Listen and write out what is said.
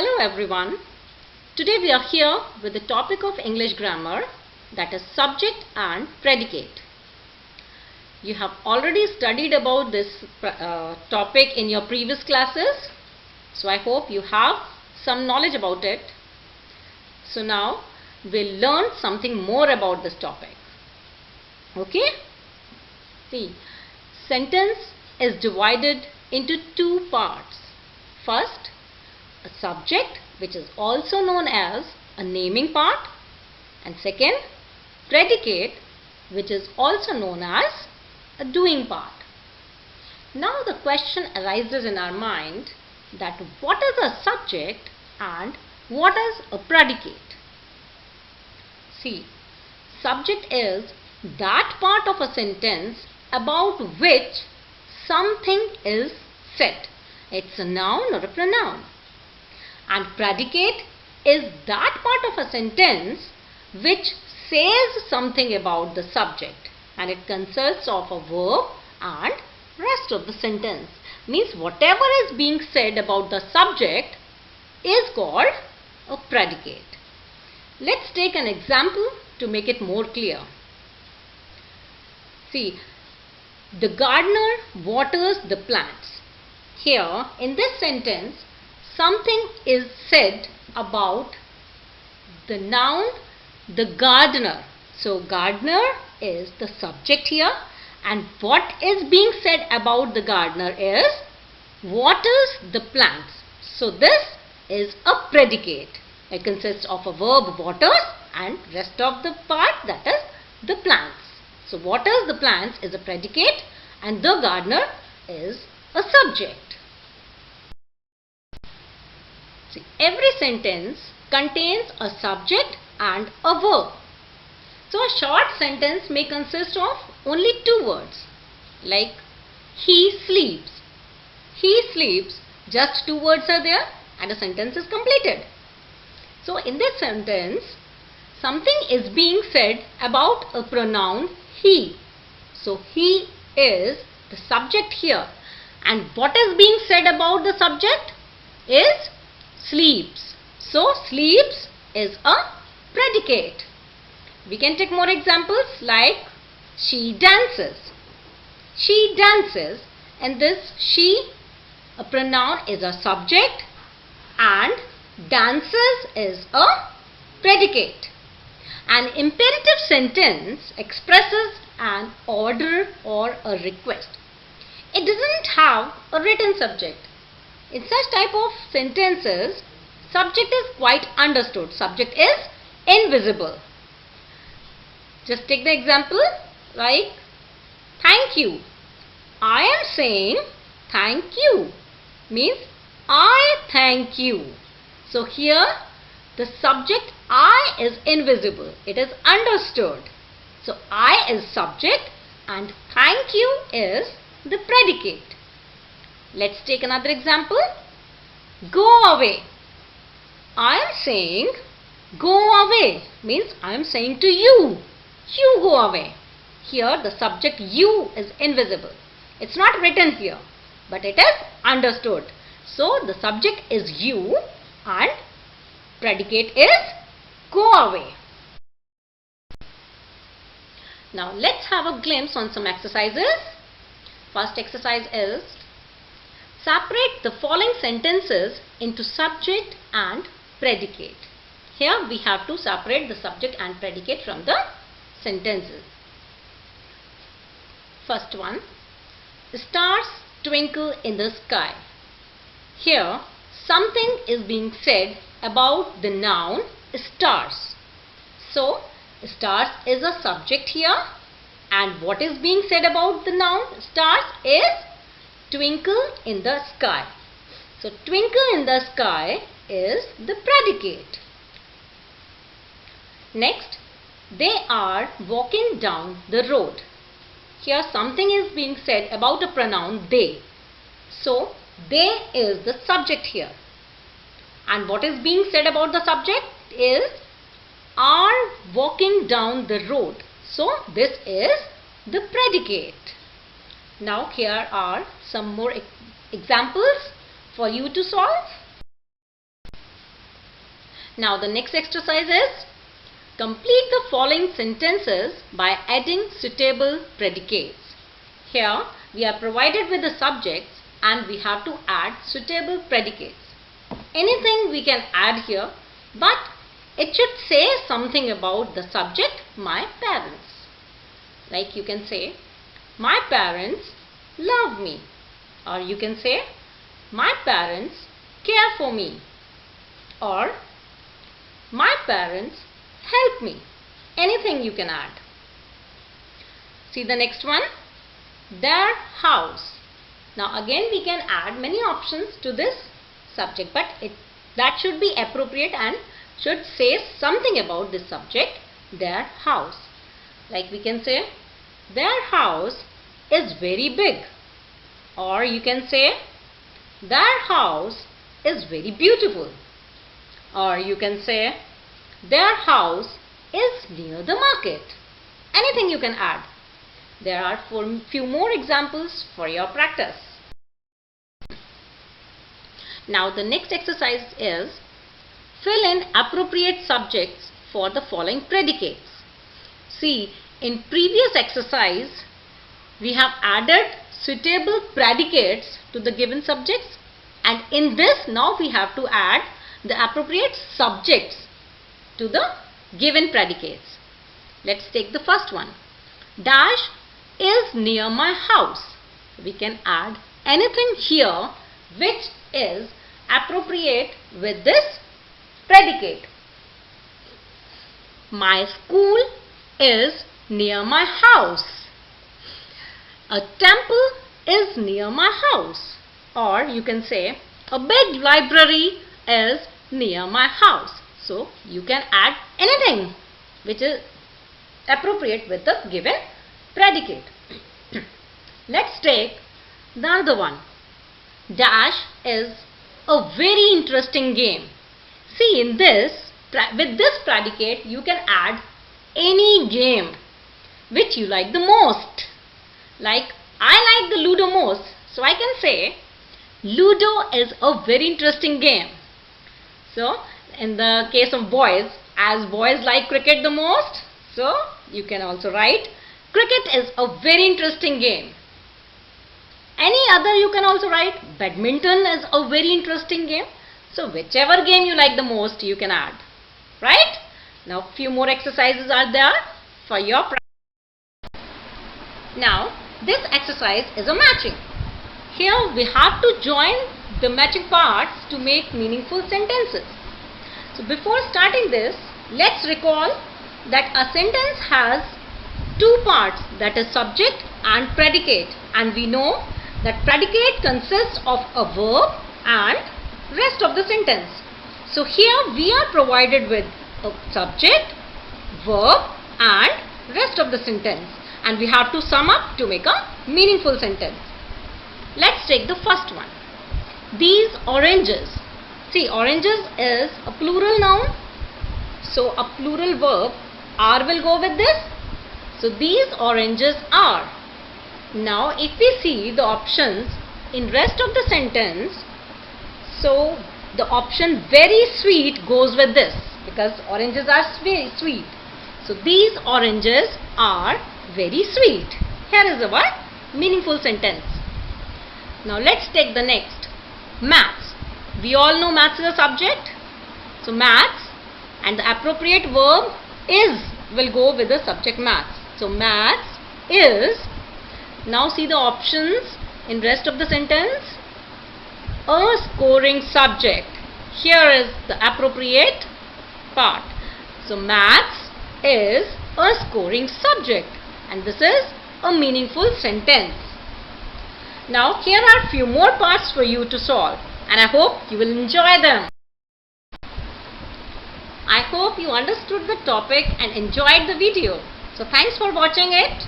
Hello everyone. Today we are here with the topic of English grammar, that is subject and predicate. You have already studied about this topic in your previous classes, so I hope you have some knowledge about it. So now we'll learn something more about this topic. Okay? See, sentence is divided into two parts. First, a subject, which is also known as a naming part, and second, predicate, which is also known as a doing part. Now the question arises in our mind that what is a subject and what is a predicate? See, subject is that part of a sentence about which something is said. It's a noun or a pronoun. And predicate is that part of a sentence which says something about the subject, and it consists of a verb and rest of the sentence. Means whatever is being said about the subject is called a predicate. Let's take an example to make it more clear. See, the gardener waters the plants. Here in this sentence, something is said about the noun, the gardener. So gardener is the subject here, and what is being said about the gardener is waters the plants. So this is a predicate. It consists of a verb waters and rest of the part, that is the plants. So waters the plants is a predicate and the gardener is a subject. See, every sentence contains a subject and a verb. So a short sentence may consist of only two words, like he sleeps. He sleeps, just two words are there and a sentence is completed. So in this sentence, something is being said about a pronoun he. So he is the subject here, and what is being said about the subject is sleeps. So sleeps is a predicate. We can take more examples like she dances. She dances, and this she, a pronoun, is a subject and dances is a predicate. An imperative sentence expresses an order or a request. It doesn't have a written subject. In such type of sentences, subject is quite understood. Subject is invisible. Just take the example like thank you. I am saying thank you means I thank you. So here the subject I is invisible. It is understood. So I is subject and thank you is the predicate. Let's take another example. Go away. I am saying go away means I am saying to you, you go away. Here the subject you is invisible. It's not written here, but it is understood. So the subject is you and predicate is go away. Now let's have a glimpse on some exercises. First exercise is separate the following sentences into subject and predicate. Here we have to separate the subject and predicate from the sentences. First one, stars twinkle in the sky. Here something is being said about the noun stars. So stars is a subject here, and what is being said about the noun stars is twinkle in the sky. So twinkle in the sky is the predicate. Next, they are walking down the road. Here something is being said about a pronoun they. So they is the subject here. And what is being said about the subject is are walking down the road. So this is the predicate. Now here are some more examples for you to solve. Now the next exercise is complete the following sentences by adding suitable predicates. Here we are provided with the subjects and we have to add suitable predicates. Anything we can add here, but it should say something about the subject, my parents. Like you can say, my parents love me, or you can say, my parents care for me, or my parents help me. Anything you can add. See the next one, their house. Now again we can add many options to this subject, but that should be appropriate and should say something about this subject, their house. Like we can say, their house is very big, or you can say, their house is very beautiful, or you can say, their house is near the market. Anything you can add. There are few more examples for your practice. Now the next exercise is fill in appropriate subjects for the following predicates. See, in previous exercise we have added suitable predicates to the given subjects, and in this now we have to add the appropriate subjects to the given predicates. Let's take the first one. Dash is near my house. We can add anything here which is appropriate with this predicate. My school is near my house. A temple is near my house. Or you can say, a big library is near my house. So you can add anything which is appropriate with the given predicate. Let's take the other one. Dash is a very interesting game. See, in this, with this predicate you can add any game which you like the most. Like, I like the Ludo most, so I can say Ludo is a very interesting game. So in the case of boys, as boys like cricket the most, so you can also write cricket is a very interesting game. Any other you can also write badminton is a very interesting game. So whichever game you like the most you can add. Right? Now few more exercises are there for your practice. Now this exercise is a matching. Here we have to join the matching parts to make meaningful sentences. So before starting this, let's recall that a sentence has two parts, that is subject and predicate, and we know that predicate consists of a verb and rest of the sentence. So here we are provided with a subject, verb and rest of the sentence, and we have to sum up to make a meaningful sentence. Let's take the first one. These oranges. See, oranges is a plural noun, so a plural verb are will go with this. So these oranges are. Now if we see the options in rest of the sentence, so the option very sweet goes with this because oranges are very sweet. So these oranges are very sweet. Here is our meaningful sentence. Now let's take the next. Maths. We all know maths is a subject. So maths, and the appropriate verb is will go with the subject maths. So maths is. Now see the options in rest of the sentence. A scoring subject. Here is the appropriate part. So maths is a scoring subject, and this is a meaningful sentence. Now here are few more parts for you to solve, and I hope you will enjoy them. I hope you understood the topic and enjoyed the video. So thanks for watching it.